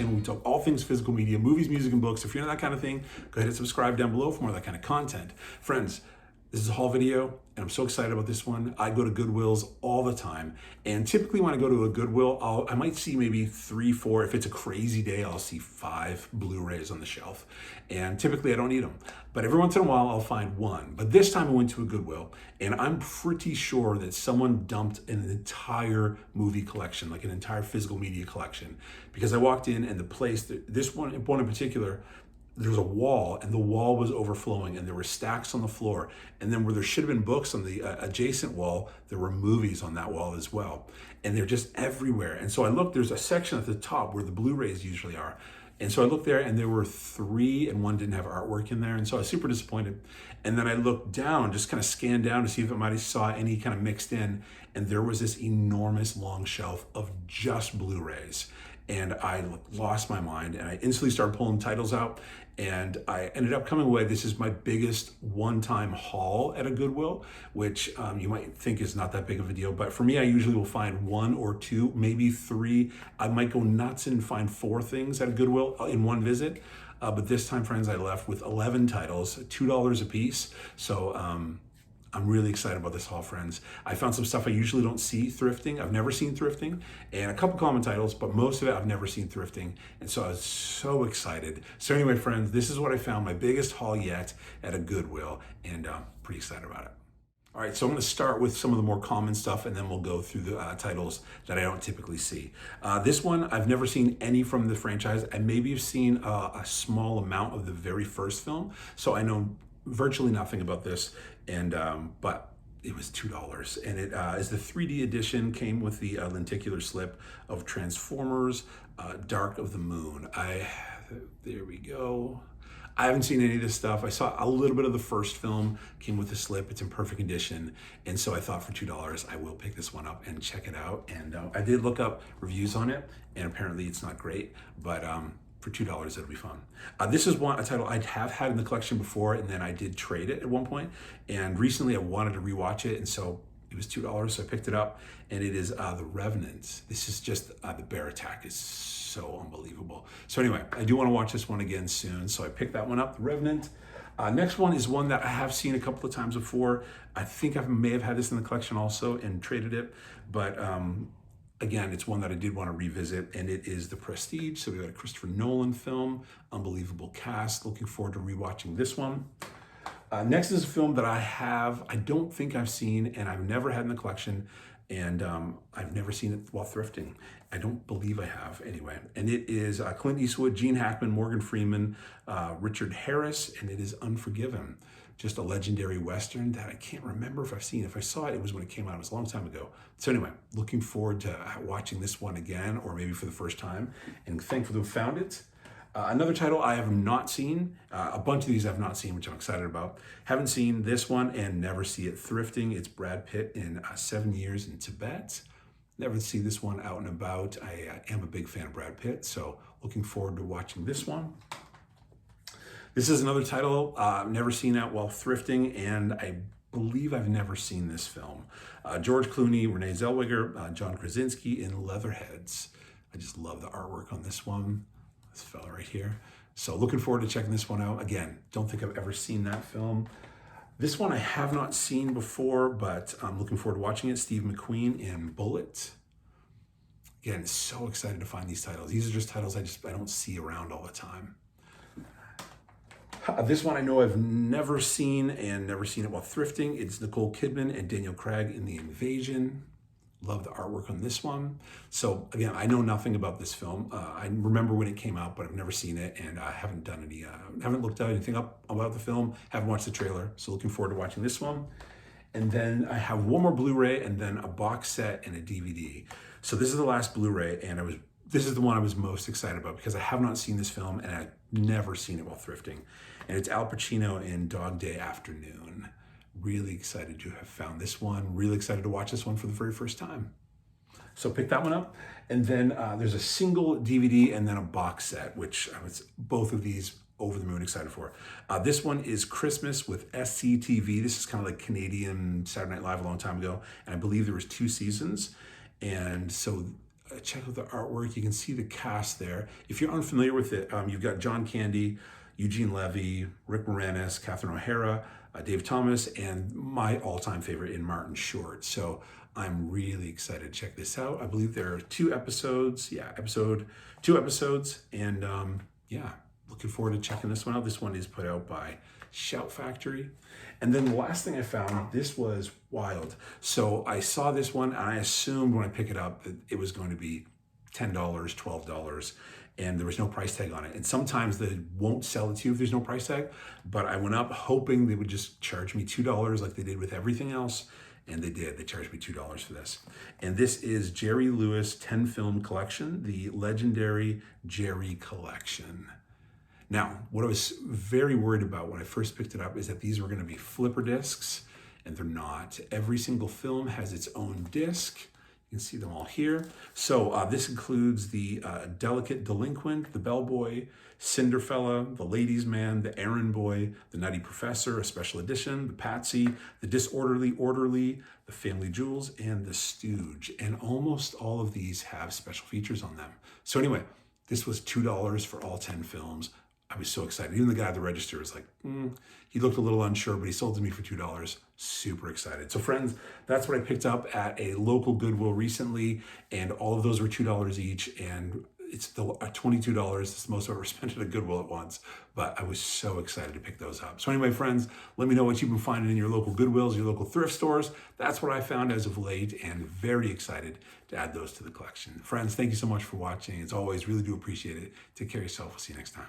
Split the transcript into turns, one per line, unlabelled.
channel. We talk all things physical media, movies, music, and books. If you're into that kind of thing, go ahead and subscribe down below for more of that kind of content. Friends, this is a haul video, and I'm so excited about this one. I go to Goodwills all the time, and typically when I go to a Goodwill, I might see maybe 3, 4. If it's a crazy day, I'll see 5 Blu-rays on the shelf, and typically I don't need them. But every once in a while, I'll find one. But this time I went to a Goodwill, and I'm pretty sure that someone dumped an entire movie collection, like an entire physical media collection, because I walked in and the place, this one in particular, there was a wall, and the wall was overflowing, and there were stacks on the floor. And then where there should have been books on the adjacent wall, there were movies on that wall as well. And they're just everywhere. And so I looked, there's a section at the top where the Blu-rays usually are. And so I looked there, and there were 3, and one didn't have artwork in there. And so I was super disappointed. And then I looked down, just kind of scanned down to see if I might have saw any kind of mixed in. And there was this enormous long shelf of just Blu-rays. And I lost my mind, and I instantly started pulling titles out, and I ended up coming away. This is my biggest one-time haul at a Goodwill, which you might think is not that big of a deal, but for me, I usually will find 1 or 2, maybe 3. I might go nuts and find 4 things at a Goodwill in one visit, but this time, friends, I left with 11 titles, $2 a piece. So I'm really excited about this haul, friends. I found some stuff I usually don't see thrifting. I've never seen thrifting, and a couple common titles, but most of it I've never seen thrifting. And so I was so excited. So anyway, friends, this is what I found, my biggest haul yet at a Goodwill, and I'm pretty excited about it. All right, so I'm gonna start with some of the more common stuff, and then we'll go through the titles that I don't typically see. This one, I've never seen any from the franchise. I maybe have seen a small amount of the very first film, so I know virtually nothing about this, and but it was $2, and it is the 3D edition. Came with the lenticular slip of Transformers Dark of the Moon. There we go. I haven't seen any of this stuff. I saw a little bit of the first film, came with the slip. It's in perfect condition, and so I thought for $2 I will pick this one up and check it out. And I did look up reviews on it, and apparently it's not great, but for $2, it'll be fun. This is a title I have had in the collection before, and then I did trade it at one point. And recently I wanted to rewatch it, and so it was $2, so I picked it up. And it is The Revenant. This is just, the bear attack is so unbelievable. So anyway, I do want to watch this one again soon, so I picked that one up, The Revenant. Next one is one that I have seen a couple of times before. I think I may have had this in the collection also and traded it, but again, it's one that I did want to revisit, and it is The Prestige. So we got a Christopher Nolan film, unbelievable cast. Looking forward to rewatching this one. Next is a film that I don't think I've seen, and I've never had in the collection, and I've never seen it while thrifting. I don't believe I have, anyway. And it is Clint Eastwood, Gene Hackman, Morgan Freeman, Richard Harris, and it is Unforgiven. Just a legendary Western that I can't remember if I've seen. If I saw it, it was when it came out. It was a long time ago. So anyway, looking forward to watching this one again, or maybe for the first time, and thankful to have found it. Another title I have not seen, a bunch of these I've not seen, which I'm excited about. Haven't seen this one and never see it, Thrifting. It's Brad Pitt in 7 Years in Tibet. Never see this one out and about. I am a big fan of Brad Pitt, so looking forward to watching this one. This is another title I've never seen out while thrifting, and I believe I've never seen this film. George Clooney, Renee Zellweger, John Krasinski in Leatherheads. I just love the artwork on this one. This fella right here. So looking forward to checking this one out. Again, don't think I've ever seen that film. This one I have not seen before, but I'm looking forward to watching it. Steve McQueen in Bullet. Again, so excited to find these titles. These are just titles I don't see around all the time. This one I know I've never seen, and never seen it while thrifting. It's Nicole Kidman and Daniel Craig in The Invasion. Love the artwork on this one. So again, I know nothing about this film. I remember when it came out, but I've never seen it, and I haven't done any, haven't looked anything up about the film, haven't watched the trailer. So looking forward to watching this one. And then I have one more Blu-ray, and then a box set and a DVD. So this is the last Blu-ray, and this is the one I was most excited about because I have not seen this film, and I've never seen it while thrifting. And it's Al Pacino in Dog Day Afternoon. Really excited to have found this one. Really excited to watch this one for the very first time. So pick that one up. And then there's a single DVD and then a box set, which I was both of these over the moon excited for. This one is Christmas with SCTV. This is kind of like Canadian Saturday Night Live a long time ago. And I believe there was 2 seasons. And so check out the artwork. You can see the cast there. If you're unfamiliar with it, you've got John Candy, Eugene Levy, Rick Moranis, Catherine O'Hara, Dave Thomas, and my all-time favorite in Martin Short. So I'm really excited to check this out. I believe there are 2 episodes. Yeah, 2 episodes. And yeah, looking forward to checking this one out. This one is put out by Shout Factory. And then the last thing I found, this was wild. So I saw this one and I assumed when I pick it up that it was going to be $10, $12, and there was no price tag on it. And sometimes they won't sell it to you if there's no price tag, but I went up hoping they would just charge me $2 like they did with everything else. And they did. They charged me $2 for this. And this is Jerry Lewis 10 film collection, the legendary Jerry collection. Now, what I was very worried about when I first picked it up is that these were going to be flipper discs, and they're not. Every single film has its own disc. You can see them all here. So this includes the Delicate Delinquent, the Bellboy, Cinderfella, the Ladies' Man, the Errand Boy, the Nutty Professor, a special edition, the Patsy, the Disorderly Orderly, the Family Jewels, and the Stooge. And almost all of these have special features on them. So anyway, this was $2 for all 10 films. I was so excited. Even the guy at the register was like, he looked a little unsure, but he sold to me for $2. Super excited. So friends, that's what I picked up at a local Goodwill recently, and all of those were $2 each, and it's still $22. It's the most I've ever spent at a Goodwill at once, but I was so excited to pick those up. So anyway, friends, let me know what you've been finding in your local Goodwills, your local thrift stores. That's what I found as of late, and very excited to add those to the collection. Friends, thank you so much for watching. As always, really do appreciate it. Take care of yourself. We'll see you next time.